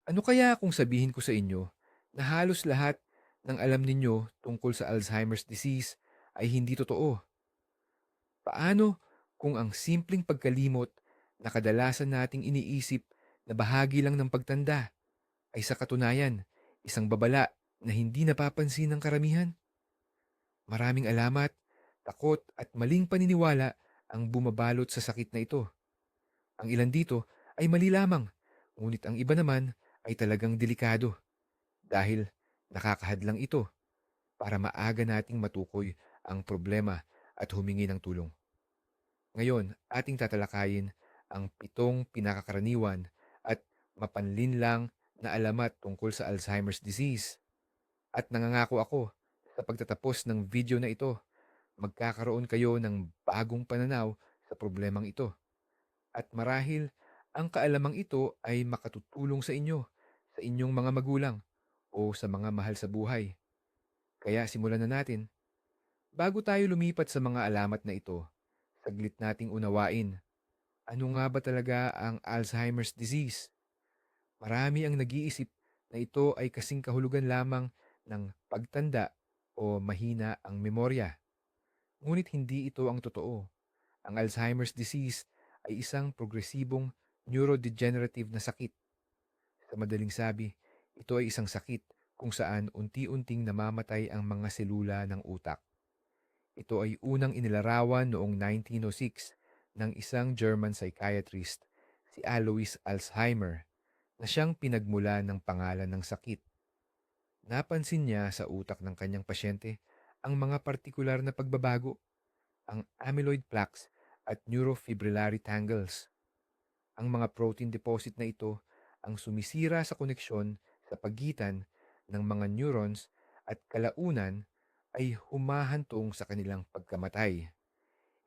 Ano kaya kung sabihin ko sa inyo na halos lahat ng alam ninyo tungkol sa Alzheimer's disease ay hindi totoo? Paano kung ang simpleng pagkalimot na kadalasan nating iniisip na bahagi lang ng pagtanda ay sa katunayan isang babala na hindi napapansin ng karamihan? Maraming alamat, takot at maling paniniwala ang bumabalot sa sakit na ito. Ang ilan dito ay mali lamang, ngunit ang iba naman ay talagang delikado dahil nakakahadlang ito para maaga nating matukoy ang problema at humingi ng tulong. Ngayon, ating tatalakayin ang 7 pinakakaraniwan at mapanlinlang na alamat tungkol sa Alzheimer's disease. At nangangako ako sa pagtatapos ng video na ito, magkakaroon kayo ng bagong pananaw sa problemang ito. At marahil ang kaalamang ito ay makatutulong sa inyo, sa inyong mga magulang o sa mga mahal sa buhay. Kaya simulan na natin. Bago tayo lumipat sa mga alamat na ito, saglit nating unawain. Ano nga ba talaga ang Alzheimer's disease? Marami ang nag-iisip na ito ay kasing kahulugan lamang ng pagtanda o mahina ang memorya. Ngunit hindi ito ang totoo. Ang Alzheimer's disease ay isang progresibong neurodegenerative na sakit. Sa madaling sabi, ito ay isang sakit kung saan unti-unting namamatay ang mga selula ng utak. Ito ay unang inilarawan noong 1906 ng isang German psychiatrist, si Alois Alzheimer, na siyang pinagmula ng pangalan ng sakit. Napansin niya sa utak ng kanyang pasyente ang mga partikular na pagbabago, ang amyloid plaques at neurofibrillary tangles. Ang mga protein deposit na ito ang sumisira sa koneksyon sa pagitan ng mga neurons at kalaunan ay humahantong sa kanilang pagkamatay.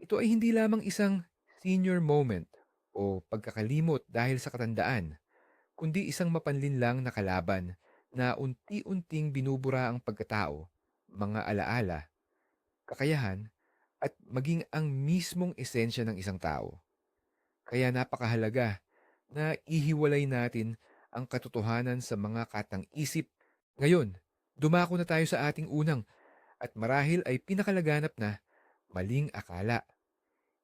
Ito ay hindi lamang isang senior moment o pagkakalimot dahil sa katandaan, kundi isang mapanlinlang na kalaban na unti-unting binubura ang pagkatao, mga alaala, kakayahan, at maging ang mismong esensya ng isang tao. Kaya napakahalaga na ihiwalay natin ang katotohanan sa mga katang-isip. Ngayon, dumako na tayo sa ating unang at marahil ay pinakalaganap na maling akala.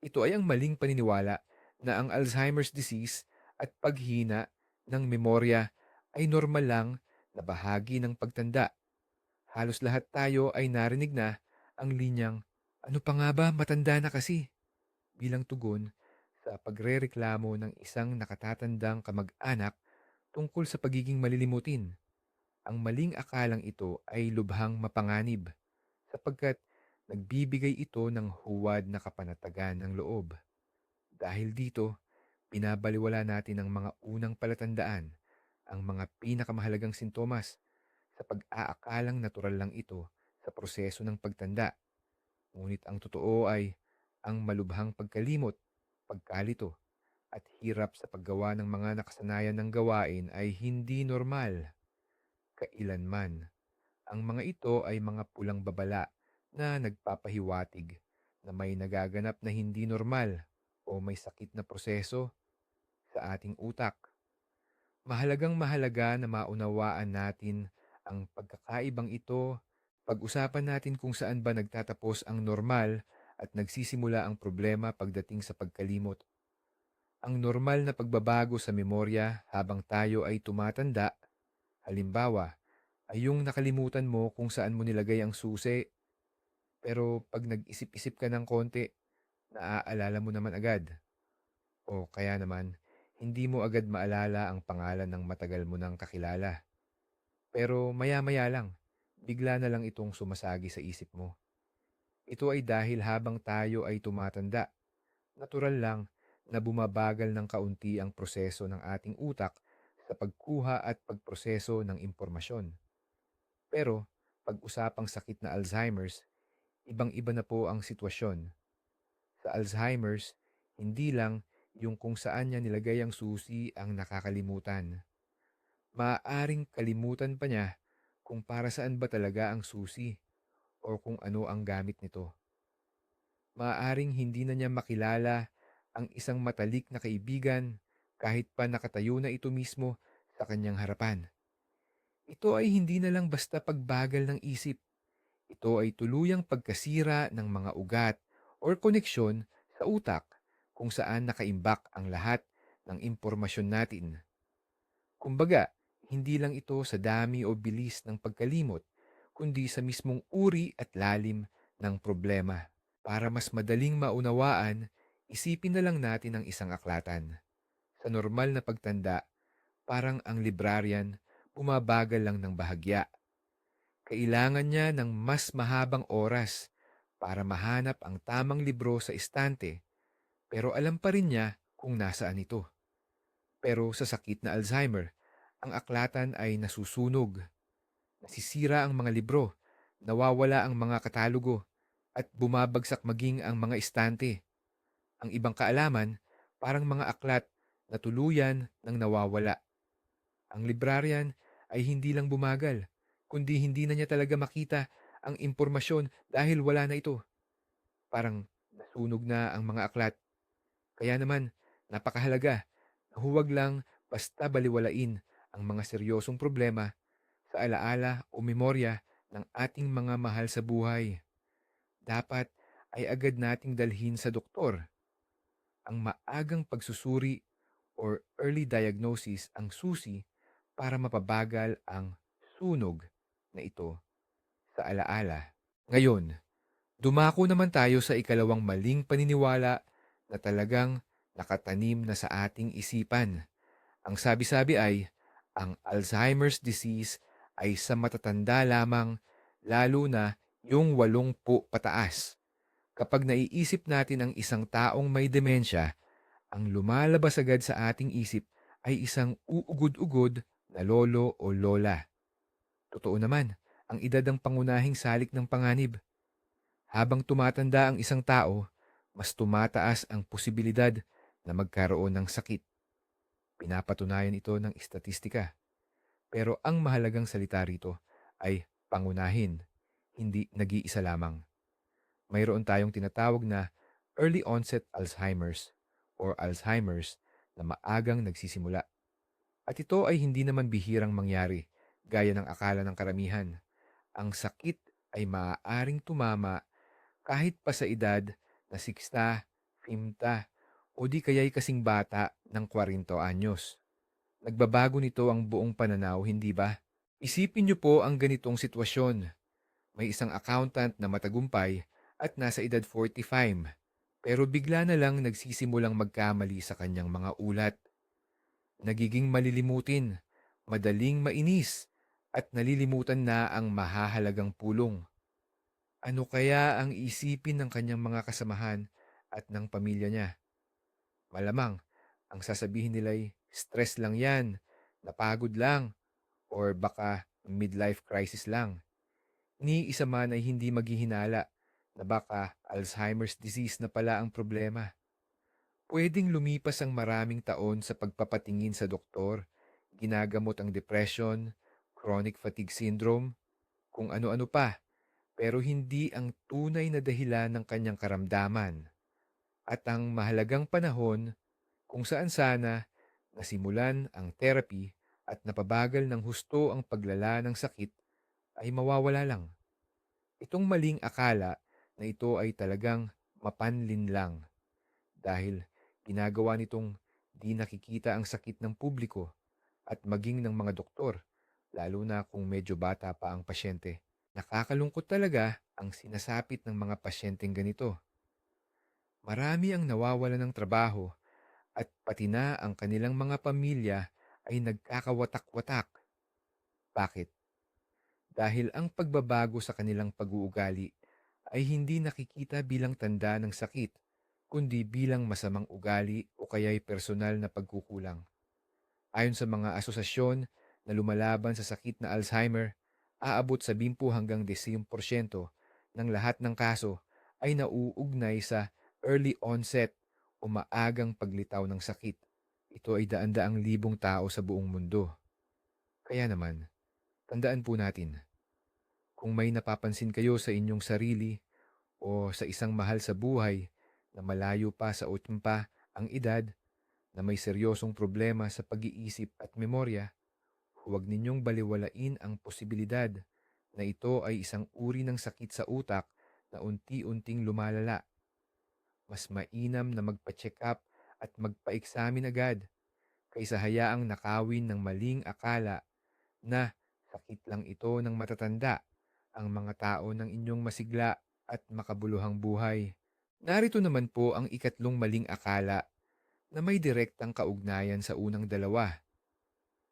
Ito ay ang maling paniniwala na ang Alzheimer's disease at paghina ng memorya ay normal lang na bahagi ng pagtanda. Halos lahat tayo ay narinig na ang linyang, "Ano pa nga ba, matanda na kasi," bilang tugon sa pagrereklamo ng isang nakatatandang kamag-anak tungkol sa pagiging malilimutin. Ang maling akalang ito ay lubhang mapanganib sapagkat nagbibigay ito ng huwad na kapanatagan ng loob. Dahil dito, binabaliwala natin ang mga unang palatandaan, ang mga pinakamahalagang sintomas sa pag-aakalang natural lang ito sa proseso ng pagtanda. Ngunit ang totoo ay ang malubhang pagkalimot, pagkalito, at hirap sa paggawa ng mga nakasanayan ng gawain ay hindi normal kailanman. Ang mga ito ay mga pulang babala na nagpapahiwatig na may nagaganap na hindi normal o may sakit na proseso sa ating utak. Mahalagang mahalaga na maunawaan natin ang pagkakaibang ito. Pag-usapan natin kung saan ba nagtatapos ang normal at nagsisimula ang problema pagdating sa pagkalimot. Ang normal na pagbabago sa memorya habang tayo ay tumatanda, halimbawa, ay yung nakalimutan mo kung saan mo nilagay ang susi, pero pag nag-isip-isip ka ng konti, naaalala mo naman agad. O kaya naman, hindi mo agad maalala ang pangalan ng matagal mo nang kakilala. Pero maya-maya lang, bigla na lang itong sumasagi sa isip mo. Ito ay dahil habang tayo ay tumatanda, natural lang na bumabagal ng kaunti ang proseso ng ating utak sa pagkuha at pagproseso ng impormasyon. Pero, pag-usapang sakit na Alzheimer's, ibang-iba na po ang sitwasyon. Sa Alzheimer's, hindi lang yung kung saan niya nilagay ang susi ang nakakalimutan. Maaaring kalimutan pa niya kung para saan ba talaga ang susi o kung ano ang gamit nito. Maaaring hindi na niya makilala ang isang matalik na kaibigan kahit pa nakatayo na ito mismo sa kanyang harapan. Ito ay hindi na lang basta pagbagal ng isip. Ito ay tuluyang pagkasira ng mga ugat or koneksyon sa utak kung saan nakaimbak ang lahat ng impormasyon natin. Kumbaga, hindi lang ito sa dami o bilis ng pagkalimot, kundi sa mismong uri at lalim ng problema. Para mas madaling maunawaan, isipin na lang natin ang isang aklatan. Sa normal na pagtanda, parang ang librarian bumabagal lang ng bahagya. Kailangan niya ng mas mahabang oras para mahanap ang tamang libro sa istante, pero alam pa rin niya kung nasaan ito. Pero sa sakit na Alzheimer, ang aklatan ay nasusunog, nasisira ang mga libro, nawawala ang mga katalogo, at bumabagsak maging ang mga istante. Ang ibang kaalaman, parang mga aklat na tuluyan ng nawawala. Ang librarian ay hindi lang bumagal, kundi hindi na niya talaga makita ang impormasyon dahil wala na ito. Parang nasunog na ang mga aklat. Kaya naman, napakahalaga na huwag lang basta baliwalain ang mga seryosong problema sa alaala o memorya ng ating mga mahal sa buhay. Dapat ay agad nating dalhin sa doktor. Ang maagang pagsusuri or early diagnosis ang susi para mapabagal ang sunog na ito sa alaala. Ngayon, dumako naman tayo sa ikalawang maling paniniwala na talagang nakatanim na sa ating isipan. Ang sabi-sabi ay, ang Alzheimer's disease ay sa matatanda lamang, lalo na yung 80 pataas. Kapag naiisip natin ang isang taong may demensya, ang lumalabas agad sa ating isip ay isang uugod-ugod na lolo o lola. Totoo naman, ang edad ang pangunahing salik ng panganib. Habang tumatanda ang isang tao, mas tumataas ang posibilidad na magkaroon ng sakit. Pinapatunayan ito ng istatistika. Pero ang mahalagang salita rito ay pangunahin, hindi nag-iisa lamang. Mayroon tayong tinatawag na early onset Alzheimer's or Alzheimer's na maagang nagsisimula. At ito ay hindi naman bihirang mangyari gaya ng akala ng karamihan. Ang sakit ay maaaring tumama kahit pa sa edad na 60, 50 o di kaya'y kasing bata ng 40 anyos. Nagbabago nito ang buong pananaw, hindi ba? Isipin niyo po ang ganitong sitwasyon. May isang accountant na matagumpay at nasa edad 45, pero bigla na lang nagsisimulang magkamali sa kanyang mga ulat. Nagiging malilimutin, madaling mainis, at nalilimutan na ang mahahalagang pulong. Ano kaya ang isipin ng kanyang mga kasamahan at ng pamilya niya? Malamang, ang sasabihin nila'y stress lang yan, napagod lang, or baka midlife crisis lang. Ni isa man ay hindi maghihinala na baka Alzheimer's disease na pala ang problema. Pwedeng lumipas ang maraming taon sa pagpapatingin sa doktor, ginagamot ang depression, chronic fatigue syndrome, kung ano-ano pa, pero hindi ang tunay na dahilan ng kanyang karamdaman. At ang mahalagang panahon kung saan sana nasimulan ang therapy at napabagal ng husto ang paglala ng sakit ay mawawala lang. Itong maling akala na ito ay talagang mapanlin lang dahil ginagawa nitong di nakikita ang sakit ng publiko at maging ng mga doktor, lalo na kung medyo bata pa ang pasyente. Nakakalungkot talaga ang sinasapit ng mga pasyenteng ganito. Marami ang nawawalan ng trabaho at pati na ang kanilang mga pamilya ay nagkakawatak-watak. Bakit? Dahil ang pagbabago sa kanilang pag-uugali ay hindi nakikita bilang tanda ng sakit, kundi bilang masamang ugali o kaya'y personal na pagkukulang. Ayon sa mga asosasyon na lumalaban sa sakit na Alzheimer, aabot sa 10 hanggang 10% ng lahat ng kaso ay nauugnay sa early onset o maagang paglitaw ng sakit. Ito ay daan-daang libong tao sa buong mundo. Kaya naman, tandaan po natin, kung may napapansin kayo sa inyong sarili o sa isang mahal sa buhay na malayo pa sa 80 ang edad, na may seryosong problema sa pag-iisip at memorya, huwag ninyong baliwalain ang posibilidad na ito ay isang uri ng sakit sa utak na unti-unting lumalala. Mas mainam na magpa-check up at magpa-examine agad kaysa hayaang nakawin ng maling akala na sakit lang ito ng matatanda ang mga tao ng inyong masigla at makabuluhang buhay. Narito naman po ang ikatlong maling akala na may direktang kaugnayan sa unang dalawa.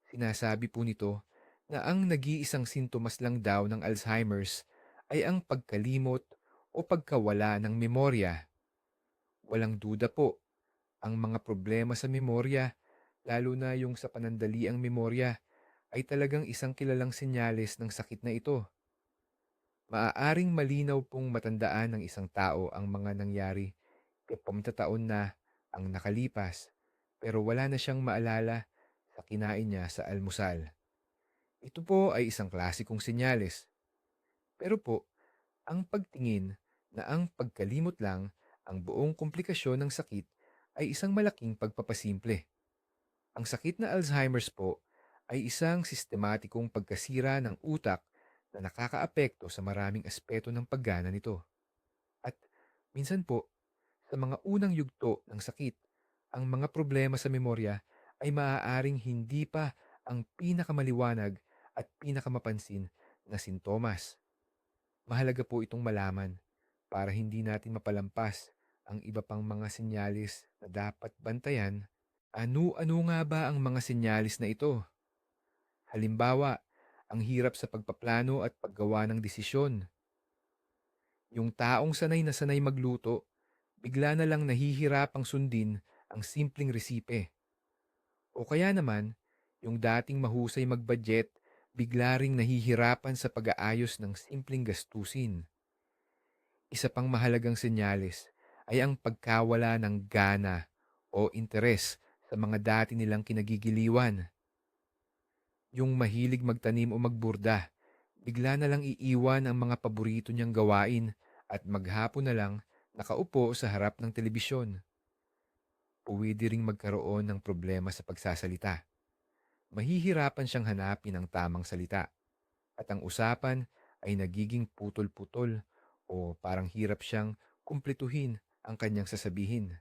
Sinasabi po nito na ang nag-iisang sintomas lang daw ng Alzheimer's ay ang pagkalimot o pagkawala ng memorya. Walang duda po, ang mga problema sa memorya, lalo na yung sa panandaliang memorya, ay talagang isang kilalang senyales ng sakit na ito. Maaaring malinaw pong matandaan ng isang tao ang mga nangyari 70 taon na ang nakalipas, pero wala na siyang maalala sa kinain niya sa almusal. Ito po ay isang klasikong senyales. Pero po, ang pagtingin na ang pagkalimot lang ang buong komplikasyon ng sakit ay isang malaking pagpapasimple. Ang sakit na Alzheimer's po ay isang sistematikong pagkasira ng utak na nakakaapekto sa maraming aspeto ng paggana nito. At minsan po, sa mga unang yugto ng sakit, ang mga problema sa memorya ay maaaring hindi pa ang pinakamaliwanag at pinakamapansin na sintomas. Mahalaga po itong malaman para hindi natin mapalampas ang iba pang mga senyalis na dapat bantayan. Ano-ano nga ba ang mga senyalis na ito? Halimbawa, ang hirap sa pagpaplano at paggawa ng desisyon. Yung taong sanay na sanay magluto, bigla na lang nahihirapang sundin ang simpleng resipe. O kaya naman, yung dating mahusay mag-budget, bigla ring nahihirapan sa pag-aayos ng simpleng gastusin. Isa pang mahalagang senyales ay ang pagkawala ng gana o interes sa mga dati nilang kinagigiliwan. Yung mahilig magtanim o magburda, bigla na lang iiwan ang mga paborito niyang gawain at maghapon na lang nakaupo sa harap ng telebisyon. Pwede ring magkaroon ng problema sa pagsasalita. Mahihirapan siyang hanapin ang tamang salita at ang usapan ay nagiging putol-putol o parang hirap siyang kumpletuhin ang kanyang sasabihin.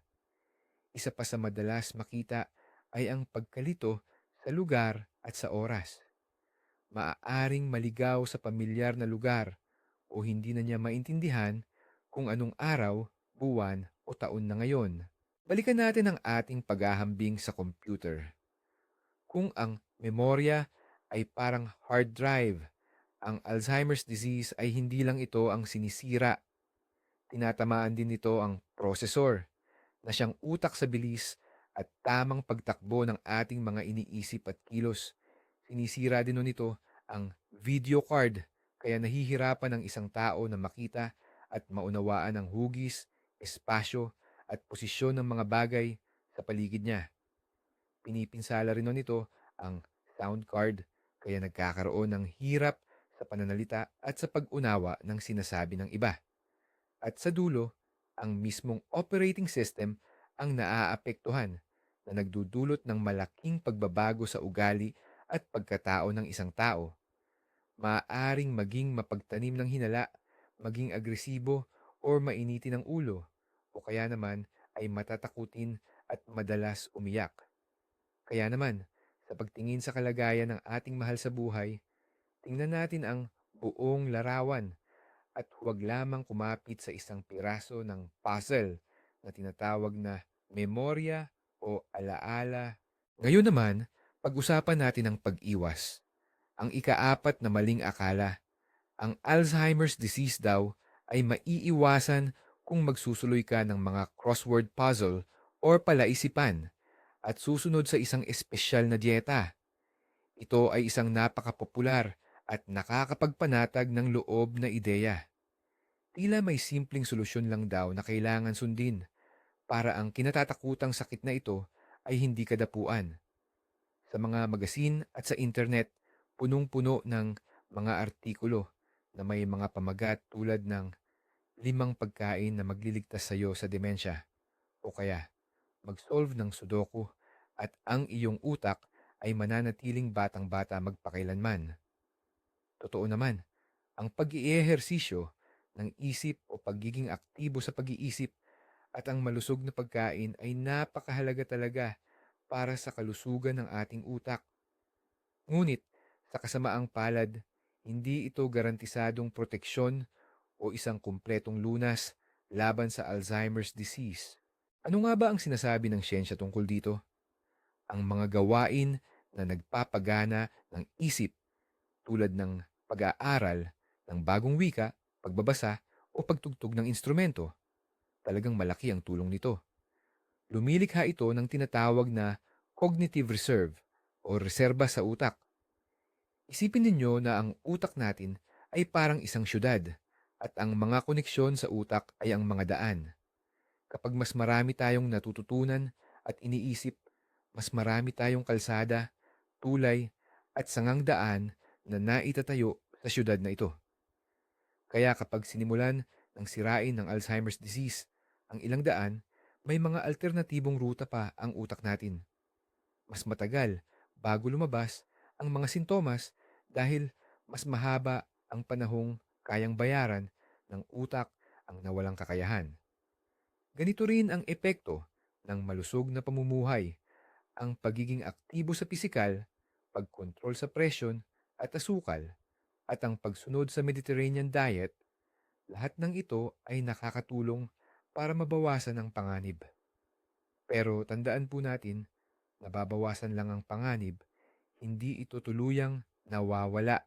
Isa pa sa madalas makita ay ang pagkalito sa lugar at sa oras. Maaaring maligaw sa pamilyar na lugar o hindi na niya maintindihan kung anong araw, buwan o taon na ngayon. Balikan natin ang ating paghahambing sa computer. Kung ang memorya ay parang hard drive, ang Alzheimer's disease ay hindi lang ito ang sinisira. Tinatamaan din nito ang processor na siyang utak sa bilis at tamang pagtakbo ng ating mga iniisip at kilos. Sinisira din nito ang video card kaya nahihirapan ang isang tao na makita at maunawaan ang hugis, espasyo at posisyon ng mga bagay sa paligid niya. Pinipinsala rin nito ang sound card kaya nagkakaroon ng hirap sa pananalita at sa pag-unawa ng sinasabi ng iba. At sa dulo, ang mismong operating system ang naaapektuhan na nagdudulot ng malaking pagbabago sa ugali at pagkatao ng isang tao. Maaaring maging mapagtanim ng hinala, maging agresibo o mainitin ng ulo, o kaya naman ay matatakutin at madalas umiyak. Kaya naman, sa pagtingin sa kalagayan ng ating mahal sa buhay, tingnan natin ang buong larawan at huwag lamang kumapit sa isang piraso ng puzzle na tinatawag na memorya o alaala. Ngayon naman, pag-usapan natin ang pag-iwas. Ang ikaapat na maling akala. Ang Alzheimer's disease daw ay maiiwasan kung magsusuloy ka ng mga crossword puzzle or palaisipan at susunod sa isang espesyal na dieta. Ito ay isang napakapopular at nakakapagpanatag ng loob na ideya. Tila may simpleng solusyon lang daw na kailangan sundin para ang kinatatakutang sakit na ito ay hindi kadapuan. Sa mga magasin at sa internet, punong-puno ng mga artikulo na may mga pamagat tulad ng 5 pagkain na magliligtas sa iyo sa demensya o kaya mag-solve ng sudoku at ang iyong utak ay mananatiling batang-bata magpakailanman. Totoo naman, ang pag-iehersisyo ng isip o pagiging aktibo sa pag-iisip at ang malusog na pagkain ay napakahalaga talaga para sa kalusugan ng ating utak. Ngunit, sa kasamaang palad, hindi ito garantisadong proteksyon o isang kumpletong lunas laban sa Alzheimer's disease. Ano nga ba ang sinasabi ng siyensya tungkol dito? Ang mga gawain na nagpapagana ng isip tulad ng pag-aaral ng bagong wika, pagbabasa o pagtugtog ng instrumento. Talagang malaki ang tulong nito. Lumilikha ito ng tinatawag na cognitive reserve o reserba sa utak. Isipin ninyo na ang utak natin ay parang isang syudad at ang mga koneksyon sa utak ay ang mga daan. Kapag mas marami tayong natututunan at iniisip, mas marami tayong kalsada, tulay at sangang daan na naitatayo sa syudad na ito. Kaya kapag sinimulan ng sirain ng Alzheimer's disease ang ilang daan, may mga alternatibong ruta pa ang utak natin. Mas matagal bago lumabas ang mga sintomas dahil mas mahaba ang panahong kayang bayaran ng utak ang nawalang kakayahan. Ganito rin ang epekto ng malusog na pamumuhay, ang pagiging aktibo sa pisikal, pagkontrol sa presyon at asukal, at ang pagsunod sa Mediterranean diet. Lahat ng ito ay nakakatulong para mabawasan ang panganib. Pero tandaan po natin, nababawasan lang ang panganib, hindi ito tuluyang nawawala.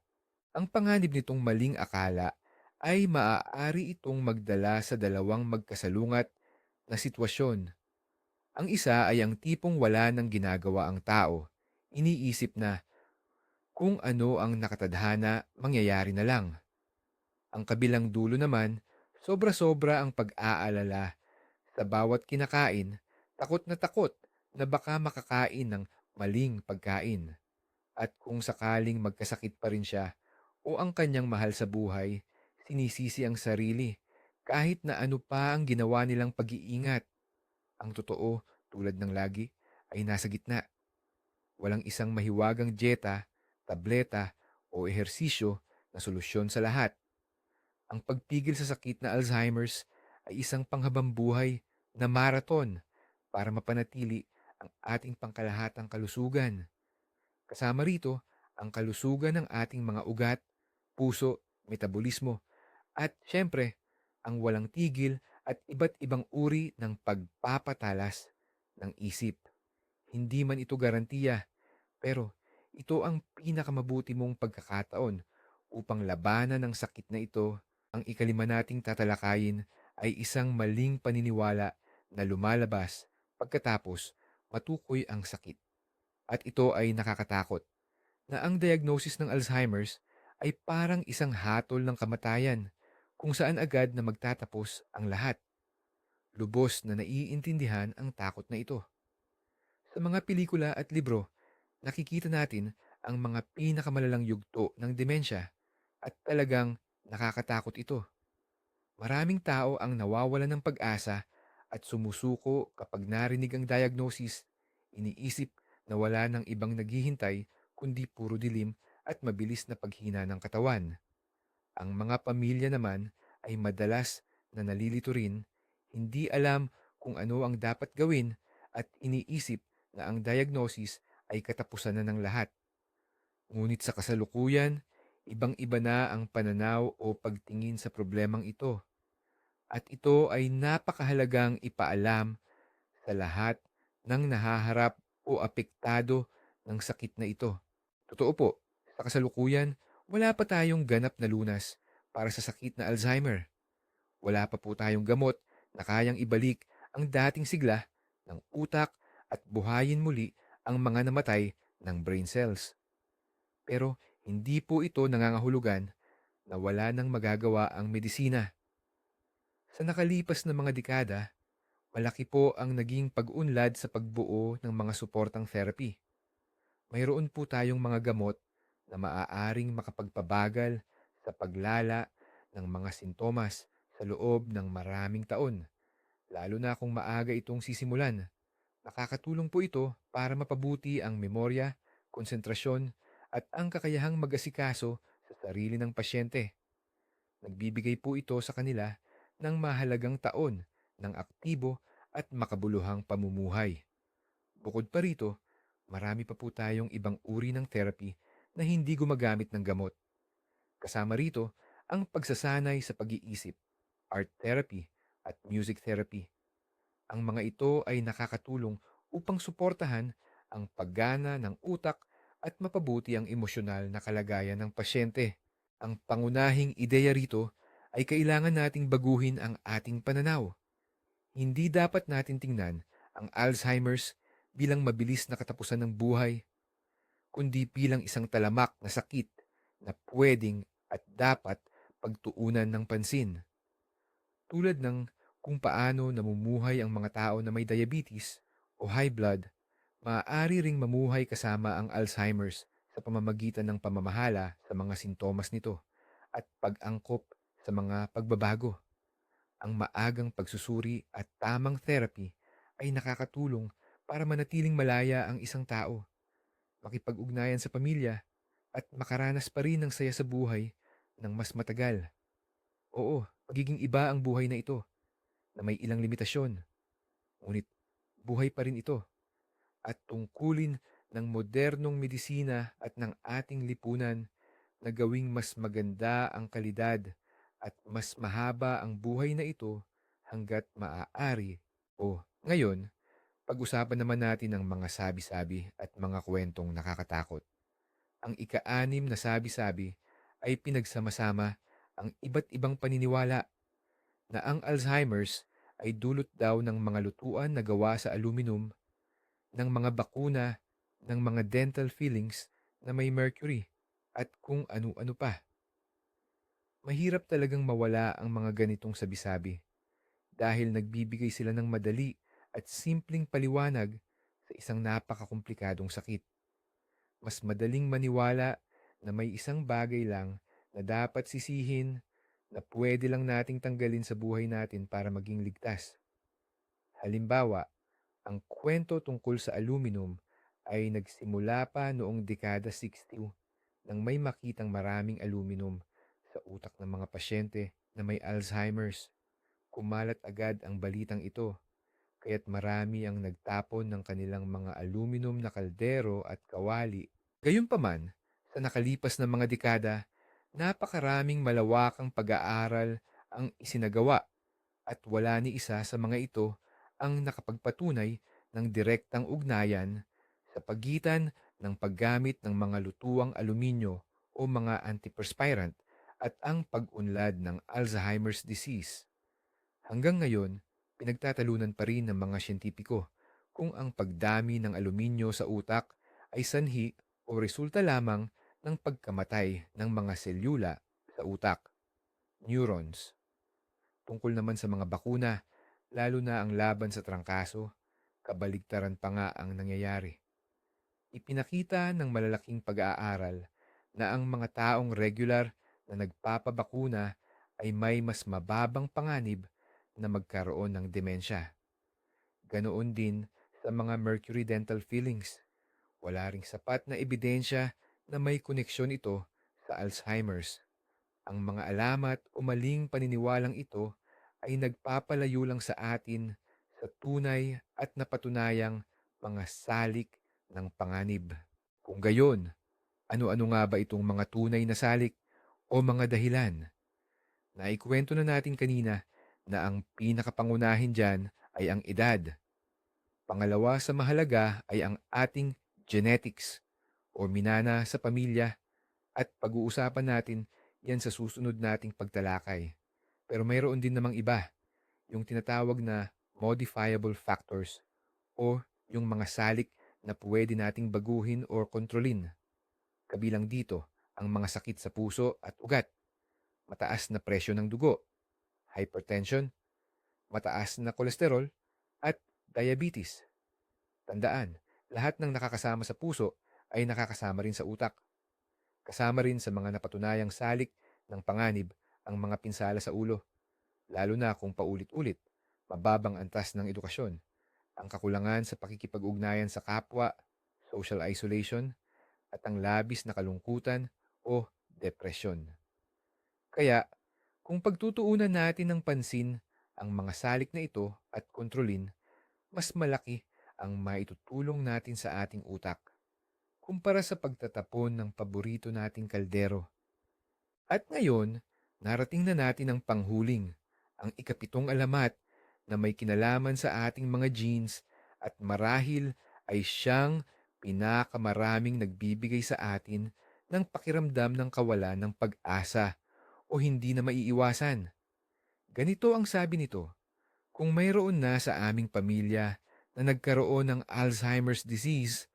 Ang panganib nitong maling akala ay maaari itong magdala sa dalawang magkasalungat na sitwasyon. Ang isa ay ang tipong wala nang ginagawa ang tao. Iniisip na kung ano ang nakatadhana, mangyayari na lang. Ang kabilang dulo naman, sobra-sobra ang pag-aalala sa bawat kinakain, takot na baka makakain ng maling pagkain. At kung sakaling magkasakit pa rin siya o ang kanyang mahal sa buhay, sinisisi ang sarili kahit na ano pa ang ginawa nilang pag-iingat. Ang totoo, tulad ng lagi, ay nasa gitna. Walang isang mahiwagang dieta, tableta o ehersisyo na solusyon sa lahat. Ang pagpigil sa sakit na Alzheimer's ay isang panghabambuhay na maraton para mapanatili ang ating pangkalahatang kalusugan. Kasama rito ang kalusugan ng ating mga ugat, puso, metabolismo, at syempre, ang walang tigil at iba't ibang uri ng pagpapatalas ng isip. Hindi man ito garantiya, pero ito ang pinakamabuti mong pagkakataon upang labanan ng sakit na ito. Ang ikalima nating tatalakayin ay isang maling paniniwala na lumalabas pagkatapos matukoy ang sakit. At ito ay nakakatakot na ang diagnosis ng Alzheimer's ay parang isang hatol ng kamatayan kung saan agad na magtatapos ang lahat. Lubos na naiintindihan ang takot na ito. Sa mga pelikula at libro, nakikita natin ang mga pinakamalalang yugto ng demensya at talagang nakakatakot ito. Maraming tao ang nawawalan ng pag-asa at sumusuko kapag narinig ang diagnosis, iniisip na wala ng ibang naghihintay kundi puro dilim at mabilis na paghina ng katawan. Ang mga pamilya naman ay madalas na nalilito rin, hindi alam kung ano ang dapat gawin at iniisip na ang diagnosis ay katapusan na ng lahat. Ngunit sa kasalukuyan, ibang-iba na ang pananaw o pagtingin sa problemang ito. At ito ay napakahalagang ipaalam sa lahat ng nahaharap o apektado ng sakit na ito. Totoo po, sa kasalukuyan, wala pa tayong ganap na lunas para sa sakit na Alzheimer. Wala pa po tayong gamot na kayang ibalik ang dating sigla ng utak at buhayin muli ang mga namatay ng brain cells. Pero hindi po ito nangangahulugan na wala nang magagawa ang medisina. Sa nakalipas na mga dekada, malaki po ang naging pag-unlad sa pagbuo ng mga suportang therapy. Mayroon po tayong mga gamot na maaaring makapagpabagal sa paglala ng mga sintomas sa loob ng maraming taon, lalo na kung maaga itong sisimulan. Nakakatulong po ito para mapabuti ang memorya, konsentrasyon, at ang kakayahang mag-asikaso sa sarili ng pasyente. Nagbibigay po ito sa kanila ng mahalagang taon ng aktibo at makabuluhang pamumuhay. Bukod pa rito, marami pa po tayong ibang uri ng therapy na hindi gumagamit ng gamot. Kasama rito ang pagsasanay sa pag-iisip, art therapy, at music therapy. Ang mga ito ay nakakatulong upang suportahan ang paggana ng utak at mapabuti ang emosyonal na kalagayan ng pasyente. Ang pangunahing ideya rito ay kailangan nating baguhin ang ating pananaw. Hindi dapat natin tingnan ang Alzheimer's bilang mabilis na katapusan ng buhay, kundi bilang isang talamak na sakit na pwedeng at dapat pagtuunan ng pansin. Tulad ng kung paano namumuhay ang mga tao na may diabetes o high blood, maaari ring mamuhay kasama ang Alzheimer's sa pamamagitan ng pamamahala sa mga sintomas nito at pag-angkop sa mga pagbabago. Ang maagang pagsusuri at tamang therapy ay nakakatulong para manatiling malaya ang isang tao, makipag-ugnayan sa pamilya, at makaranas pa rin ng saya sa buhay ng mas matagal. Oo, magiging iba ang buhay na ito na may ilang limitasyon, ngunit buhay pa rin ito at tungkulin ng modernong medisina at ng ating lipunan na gawing mas maganda ang kalidad at mas mahaba ang buhay na ito hanggat maaari. O, ngayon, pag-usapan naman natin ang mga sabi-sabi at mga kwentong nakakatakot. Ang ika-anim na sabi-sabi ay pinagsama-sama ang iba't ibang paniniwala na ang Alzheimer's ay dulot daw ng mga lutuan na gawa sa aluminum, ng mga bakuna, ng mga dental fillings na may mercury, at kung ano-ano pa. Mahirap talagang mawala ang mga ganitong sabi-sabi dahil nagbibigay sila ng madali at simpleng paliwanag sa isang napakakomplikadong sakit. Mas madaling maniwala na may isang bagay lang na dapat sisihin na pwede lang nating tanggalin sa buhay natin para maging ligtas. Halimbawa, ang kwento tungkol sa aluminum ay nagsimula pa noong dekada 60 nang may makitang maraming aluminum sa utak ng mga pasyente na may Alzheimer's. Kumalat agad ang balitang ito, kaya't marami ang nagtapon ng kanilang mga aluminum na kaldero at kawali. Gayunpaman, sa nakalipas na mga dekada, napakaraming malawakang pag-aaral ang isinagawa at wala ni isa sa mga ito ang nakapagpatunay ng direktang ugnayan sa pagitan ng paggamit ng mga lutuang aluminyo o mga antiperspirant at ang pag-unlad ng Alzheimer's disease. Hanggang ngayon, pinagtatalunan pa rin ng mga siyentipiko kung ang pagdami ng aluminyo sa utak ay sanhi o resulta lamang ng pagkamatay ng mga selula sa utak, neurons. Tungkol naman sa mga bakuna, lalo na ang laban sa trangkaso, kabaligtaran pa nga ang nangyayari. Ipinakita ng malalaking pag-aaral na ang mga taong regular na nagpapabakuna ay may mas mababang panganib na magkaroon ng demensya. Ganoon din sa mga mercury dental fillings. Wala ring sapat na ebidensya na may koneksyon ito sa Alzheimer's. Ang mga alamat o maling paniniwalang ito ay nagpapalayo lang sa atin sa tunay at napatunayang mga salik ng panganib. Kung gayon, ano-ano nga ba itong mga tunay na salik o mga dahilan? Naikwento na natin kanina na ang pinakapangunahin dyan ay ang edad. Pangalawa sa mahalaga ay ang ating genetics o minana sa pamilya, at pag-uusapan natin yan sa susunod nating pagtalakay. Pero mayroon din namang iba, yung tinatawag na modifiable factors o yung mga salik na pwede nating baguhin o kontrolin. Kabilang dito ang mga sakit sa puso at ugat, mataas na presyo ng dugo, hypertension, mataas na kolesterol, at diabetes. Tandaan, lahat ng nakakasama sa puso ay nakakasama rin sa utak. Kasama rin sa mga napatunayang salik ng panganib ang mga pinsala sa ulo, lalo na kung paulit-ulit, mababang antas ng edukasyon, ang kakulangan sa pakikipag-ugnayan sa kapwa, social isolation, at ang labis na kalungkutan o depresyon. Kaya, kung pagtutuunan natin ng pansin ang mga salik na ito at kontrolin, mas malaki ang maitutulong natin sa ating utak kumpara sa pagtatapon ng paborito nating kaldero. At ngayon, narating na natin ang panghuling, ang ikapitong alamat na may kinalaman sa ating mga genes at marahil ay siyang pinakamaraming nagbibigay sa atin ng pakiramdam ng kawalan ng pag-asa o hindi na maiiwasan. Ganito ang sabi nito, kung mayroon na sa aming pamilya na nagkaroon ng Alzheimer's disease,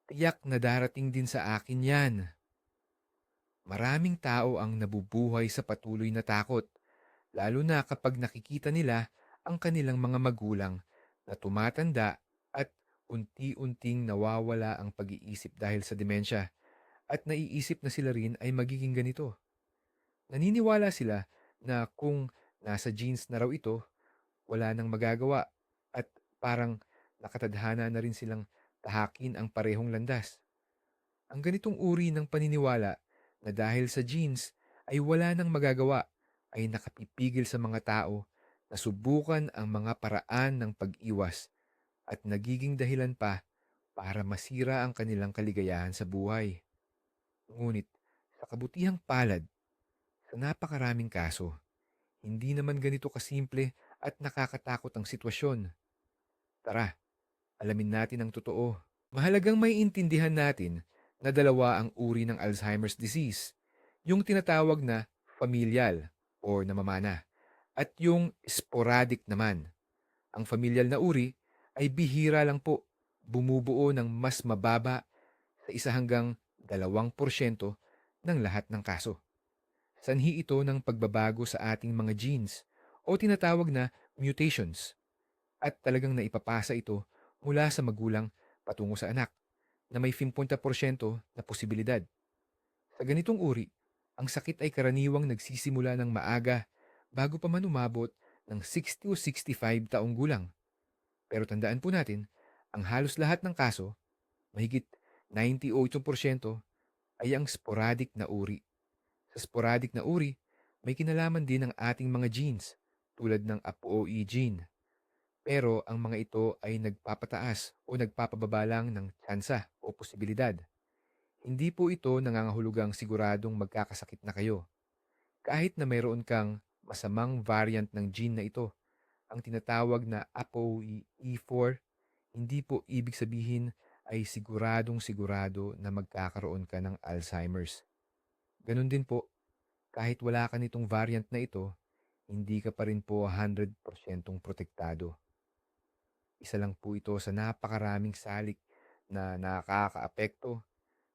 tiyak na darating din sa akin yan. Maraming tao ang nabubuhay sa patuloy na takot, lalo na kapag nakikita nila ang kanilang mga magulang na tumatanda at unti-unting nawawala ang pag-iisip dahil sa demensya at naiisip na sila rin ay magiging ganito. Naniniwala sila na kung nasa genes na raw ito, wala nang magagawa at parang nakatadhana na rin silang tahakin ang parehong landas. Ang ganitong uri ng paniniwala na dahil sa genes ay wala nang magagawa ay nakapipigil sa mga tao na subukan ang mga paraan ng pag-iwas at nagiging dahilan pa para masira ang kanilang kaligayahan sa buhay. Ngunit sa kabutihang palad, sa napakaraming kaso, hindi naman ganito kasimple at nakakatakot ang sitwasyon. Tara, alamin natin ang totoo. Mahalagang may intindihan natin na dalawa ang uri ng Alzheimer's disease. Yung tinatawag na familial o namamana at yung sporadic naman. Ang familial na uri ay bihira lang po, bumubuo ng mas mababa sa 1 hanggang 2% ng lahat ng kaso. Sanhi ito ng pagbabago sa ating mga genes o tinatawag na mutations at talagang naipapasa ito mula sa magulang patungo sa anak na may 50% na posibilidad. Sa ganitong uri, ang sakit ay karaniwang nagsisimula ng maaga bago pa man umabot ng 60 o 65 taong gulang. Pero tandaan po natin, ang halos lahat ng kaso, mahigit 98% ay ang sporadic na uri. Sa sporadic na uri, may kinalaman din ang ating mga genes tulad ng ApoE gene. Pero ang mga ito ay nagpapataas o nagpapababa lang ng tsansa o posibilidad. Hindi po ito nangangahulugang siguradong magkakasakit na kayo. Kahit na mayroon kang masamang variant ng gene na ito, ang tinatawag na ApoE4, hindi po ibig sabihin ay siguradong sigurado na magkakaroon ka ng Alzheimer's. Ganun din po, kahit wala ka nitong variant na ito, hindi ka pa rin po 100% protektado. Isa lang po ito sa napakaraming salik na nakakaapekto.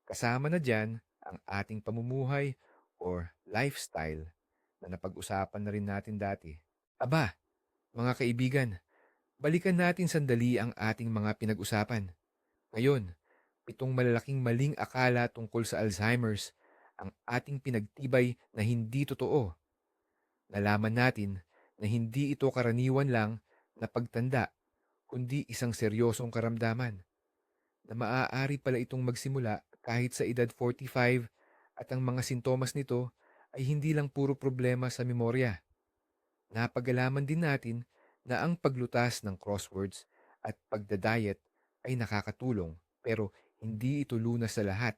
Kasama na dyan ang ating pamumuhay or lifestyle na napag-usapan na rin natin dati. Aba, mga kaibigan, balikan natin sandali ang ating mga pinag-usapan. Ngayon, 7 malalaking maling akala tungkol sa Alzheimer's ang ating pinagtibay na hindi totoo. Nalaman natin na hindi ito karaniwan lang na pagtanda, kundi isang seryosong karamdaman na maaari pala itong magsimula kahit sa edad 45 at ang mga sintomas nito ay hindi lang puro problema sa memorya. Napagalaman din natin na ang paglutas ng crosswords at pagdadiet ay nakakatulong pero hindi ito lunas sa lahat.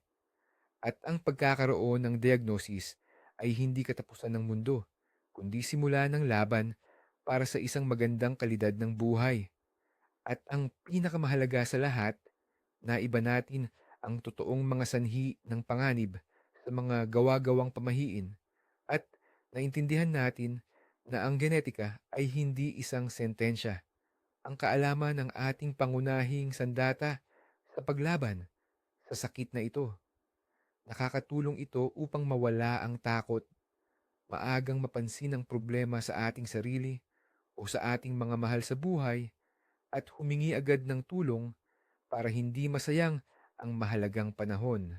At ang pagkakaroon ng diagnosis ay hindi katapusan ng mundo, kundi simula ng laban para sa isang magandang kalidad ng buhay. At ang pinakamahalaga sa lahat, naiba natin ang totoong mga sanhi ng panganib sa mga gawa-gawang pamahiin at naintindihan natin na ang genetika ay hindi isang sentensya. Ang kaalaman ng ating pangunahing sandata sa paglaban sa sakit na ito. Nakakatulong ito upang mawala ang takot, maagang mapansin ang problema sa ating sarili o sa ating mga mahal sa buhay at humingi agad ng tulong para hindi masayang ang mahalagang panahon.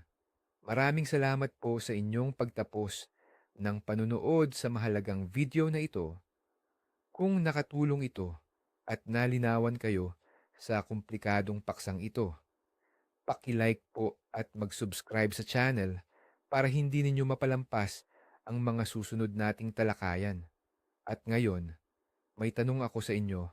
Maraming salamat po sa inyong pagtapos ng panunood sa mahalagang video na ito. Kung nakatulong ito at nalinawan kayo sa komplikadong paksang ito, Paki-like po at mag-subscribe sa channel para hindi ninyo mapalampas ang mga susunod nating talakayan. At ngayon, may tanong ako sa inyo.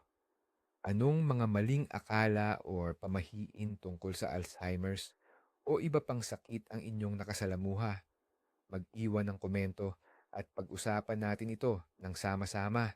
Anong mga maling akala or pamahiin tungkol sa Alzheimer's o iba pang sakit ang inyong nakasalamuha? Mag-iwan ng komento at pag-usapan natin ito ng sama-sama.